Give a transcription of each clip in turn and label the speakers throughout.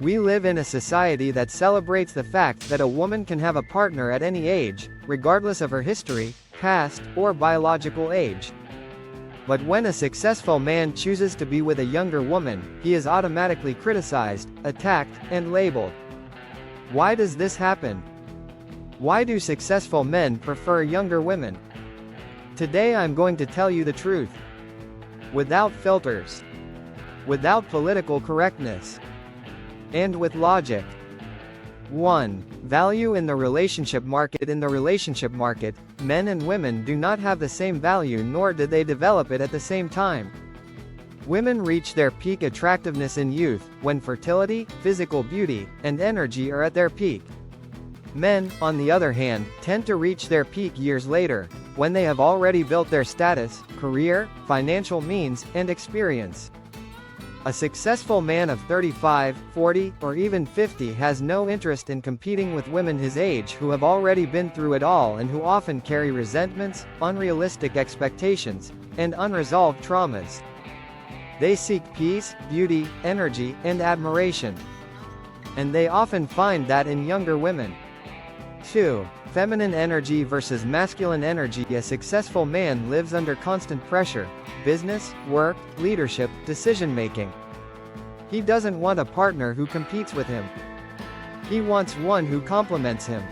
Speaker 1: We live in a society that celebrates the fact that a woman can have a partner at any age, regardless of her history, past, or biological age. But when a successful man chooses to be with a younger woman, he is automatically criticized, attacked, and labeled. Why does this happen? Why do successful men prefer younger women? Today I'm going to tell you the truth. Without filters. Without political correctness. And with logic. 1. Value in the relationship market. In the relationship market, men and women do not have the same value, nor do they develop it at the same time. Women reach their peak attractiveness in youth, when fertility, physical beauty, and energy are at their peak. Men, on the other hand, tend to reach their peak years later, when they have already built their status, career, financial means, and experience. A successful man of 35, 40, or even 50 has no interest in competing with women his age who have already been through it all and who often carry resentments, unrealistic expectations, and unresolved traumas. They seek peace, beauty, energy, and admiration. And they often find that in younger women. 2. Feminine energy versus masculine energy. A successful man lives under constant pressure, business, work, leadership, decision-making. He doesn't want a partner who competes with him. He wants one who complements him.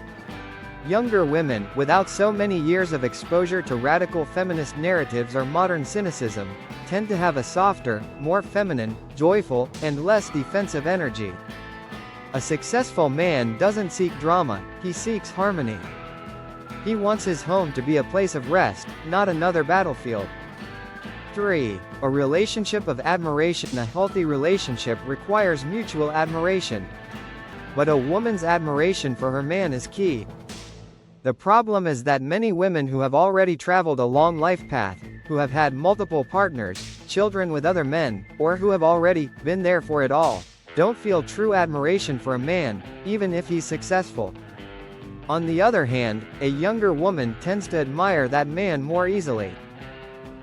Speaker 1: Younger women, without so many years of exposure to radical feminist narratives or modern cynicism, tend to have a softer, more feminine, joyful, and less defensive energy. A successful man doesn't seek drama, he seeks harmony. He wants his home to be a place of rest, not another battlefield. 3. A relationship of admiration. A healthy relationship requires mutual admiration. But a woman's admiration for her man is key. The problem is that many women who have already traveled a long life path, who have had multiple partners, children with other men, or who have already been there for it all, don't feel true admiration for a man, even if he's successful. On the other hand, a younger woman tends to admire that man more easily.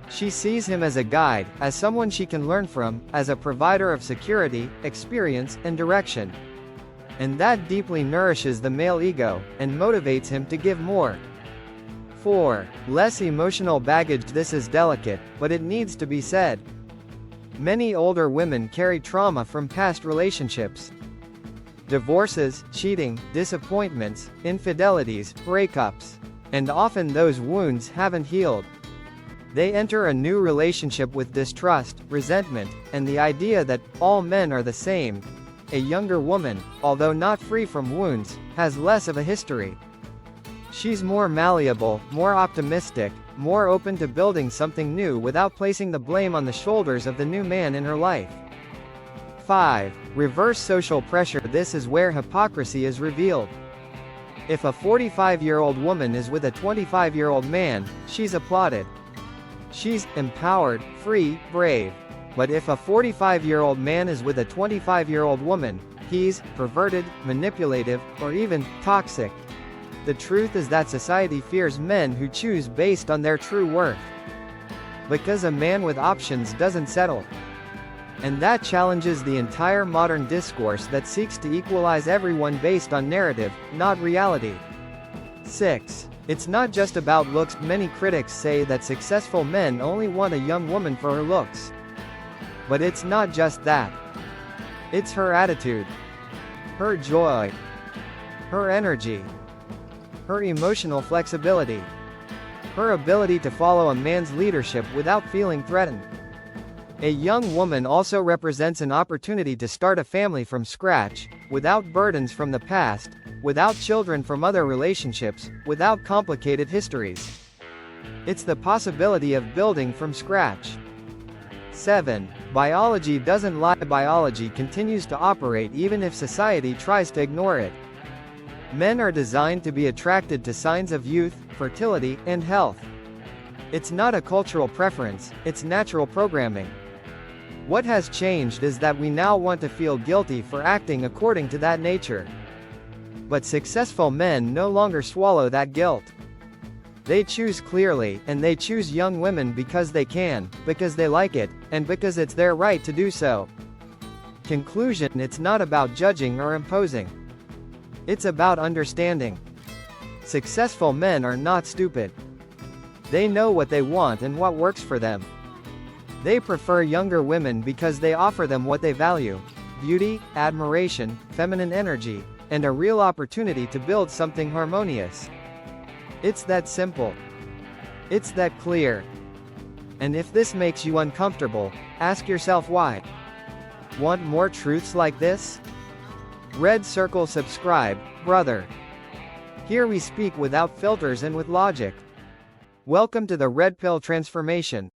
Speaker 1: She sees him as a guide, as someone she can learn from, as a provider of security, experience, and direction. And that deeply nourishes the male ego, and motivates him to give more. 4. Less emotional baggage. This is delicate, but it needs to be said. Many older women carry trauma from past relationships. Divorces, cheating, disappointments, infidelities, breakups. And often those wounds haven't healed. They enter a new relationship with distrust, resentment, and the idea that all men are the same. A younger woman, although not free from wounds, has less of a history. She's more malleable, more optimistic, more open to building something new without placing the blame on the shoulders of the new man in her life. 5. Reverse social pressure. This is where hypocrisy is revealed. If a 45-year-old woman is with a 25-year-old man, she's applauded. She's empowered, free, brave. But if a 45-year-old man is with a 25-year-old woman, he's perverted, manipulative, or even toxic. The truth is that society fears men who choose based on their true worth. Because a man with options doesn't settle. And that challenges the entire modern discourse that seeks to equalize everyone based on narrative, not reality. 6. It's not just about looks. Many critics say that successful men only want a young woman for her looks. But it's not just that. It's her attitude. Her joy. Her energy. Her emotional flexibility. Her ability to follow a man's leadership without feeling threatened. A young woman also represents an opportunity to start a family from scratch, without burdens from the past, without children from other relationships, without complicated histories. It's the possibility of building from scratch. 7. Biology doesn't lie. Biology continues to operate even if society tries to ignore it. Men are designed to be attracted to signs of youth, fertility, and health. It's not a cultural preference, it's natural programming. What has changed is that we now want to feel guilty for acting according to that nature. But successful men no longer swallow that guilt. They choose clearly, and they choose young women because they can, because they like it, and because it's their right to do so. Conclusion: it's not about judging or imposing. It's about understanding. Successful men are not stupid. They know what they want and what works for them. They prefer younger women because they offer them what they value: beauty, admiration, feminine energy, and a real opportunity to build something harmonious. It's that simple. It's that clear. And if this makes you uncomfortable, ask yourself why. Want more truths like this? Red circle subscribe, brother. Here we speak without filters and with logic. Welcome to the Red Pill transformation.